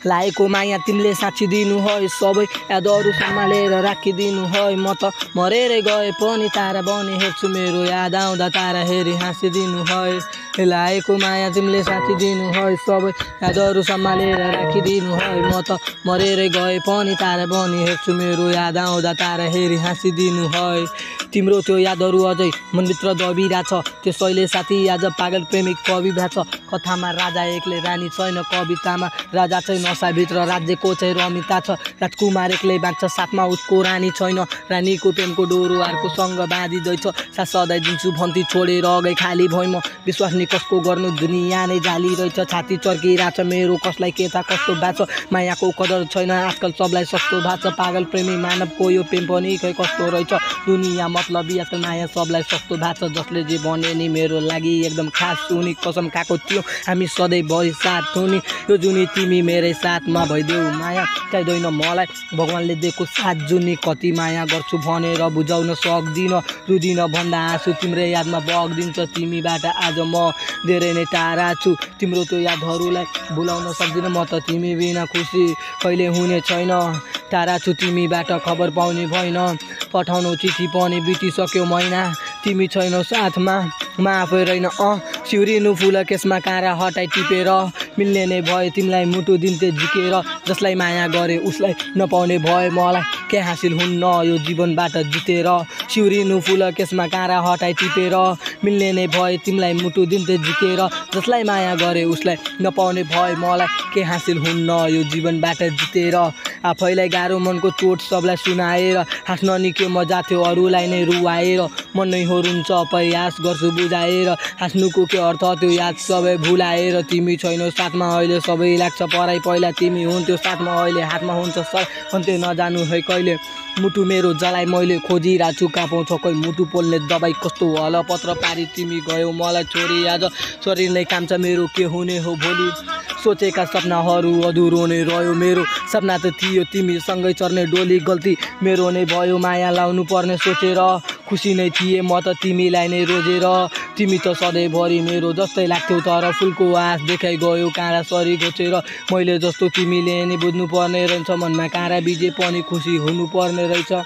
लागेको माया तिमीले साँचिदिनु है सबै यादहरू सम्हालेर राखिदिनु है म त मरेरै गए पनि तारा बनी हेर्छु मेरो याद आउँदा तारा हेरी हाँसिदिनु है लागेको माया तिमीले साँचिदिनु है सबै यादहरू सम्हालेर राखिदिनु है म त मरेरै गए पनि तारा बनी हेर्छु मेरो याद आउँदा तारा हेरी हाँसिदिनु है तिम्रो त्यो यादहरू अझै मनभित्र दबिरहेछ त्यसैले साथी आज पागल प्रेमिक कवि भ्याछ कथामा राजा एक्लै रानी छैन कवितामा राजा चाहिँ नसाभित्र राज्यको चाहिँ रमिता छ राजकुमार एक्लै बाँच्छ साथमा उसको रानी छैन रानीको प्रेमको डोरो अर्कोसँग बाँधिँदैछ साथ सधैँ दिन्छु भन्ती छोडेर अगै खाली भई म विश्वास नि कसको गर्नु दुनियाँ नै जाली रहेछ छाती चर्किरहेछ मेरो कसलाई के थाहा कस्तो भएको छ मायाको कदर छैन आजकल सबलाई सस्तो भएको छ पागल प्रेमी मानवको यो प्रेम पनि खै कस्तो रहेछ दुनियाँ मतलब आजकल माया सबलाई सस्तो भएको छ जसले जे भने नि मेरो लागि एकदम खास हुने कसम खाएको थियो हामी सधैँ भरि साथ हुने यो जुनी तिमी मेरै साथमा भइदेऊ माया चाहिँदैन मलाई भगवान्ले दिएको साथ जुनी कति माया गर्छु भनेर बुझाउन सक्दिनँ रुदिन भन्दा आँसु तिम्रै यादमा बग्दिन्छ तिमीबाट आज म धेरै नै टाढा छु तिम्रो त्यो यादहरूलाई भुलाउन सक्दिनँ म त तिमी बिना खुसी कहिले हुने छैन टाढा छु तिमीबाट खबर पाउने भएन पठाउनु चिठी पनि बितिसक्यो महिना तिमी छैनौ साथमा म आफै रहेन सिउरिनु फुल केसमा काँडा हटाइ टिपेर मिल्ने नै भए तिमीलाई मुटु दिन्थे झिकेर जसलाई माया गरे उसलाई नपाउने भए मलाई के हासिल हुन्न यो जीवनबाट जितेर सिउरिनु फुल केसमा काँडा हटाइ टिपेर मिल्ने नै भए तिमीलाई मुटु दिन्थे झिकेर जसलाई माया गरे उसलाई नपाउने भए मलाई के हासिल हुन्न यो जीवनबाट जितेर आफैलाई गाह्रो मनको चोट सबलाई सुनाएर हाँस्न निकै मजा थियो अरूलाई नै रुवाएर मन नै होरुन्छ प्रयास गर्छु बुझाएर हाँस्नुको के अर्थ त्यो याद सबै भुलाएर तिमी छैनौ साथमा अहिले सबै लाग्छ पराई पहिला तिमी हुन्थ्यौ साथमा अहिले हातमा हुन्छ सर भन्थे नजानु है कहिले मुटु मेरो जलाई मैले खोजिरहेको छु कहाँ पाउँछ कोही मुटु पोल्ने दबाई कस्तो हल पत्र पारी तिमी गयौ मलाई छोरी आज शरीर नै काम्छ मेरो के हुने हो भोलि सोचेका सपनाहरू अधुरो नै रह्यो मेरो सपना त थियो तिमीसँगै चढ्ने डोली गल्ती मेरो नै भयो माया लाउनु पर्ने सोचेर खुसी नै थिएँ म त तिमीलाई नै रोजेर तिमी त सधैँभरि मेरो जस्तै लाग्थ्यौ तर फुलको आँस देखाइ गयो काँडा सरी घोचेर मैले जस्तो तिमीले नि बुझ्नु पर्ने रहेछ मनमा काँडा बिजे पनि खुसी हुनु पर्ने रहेछ।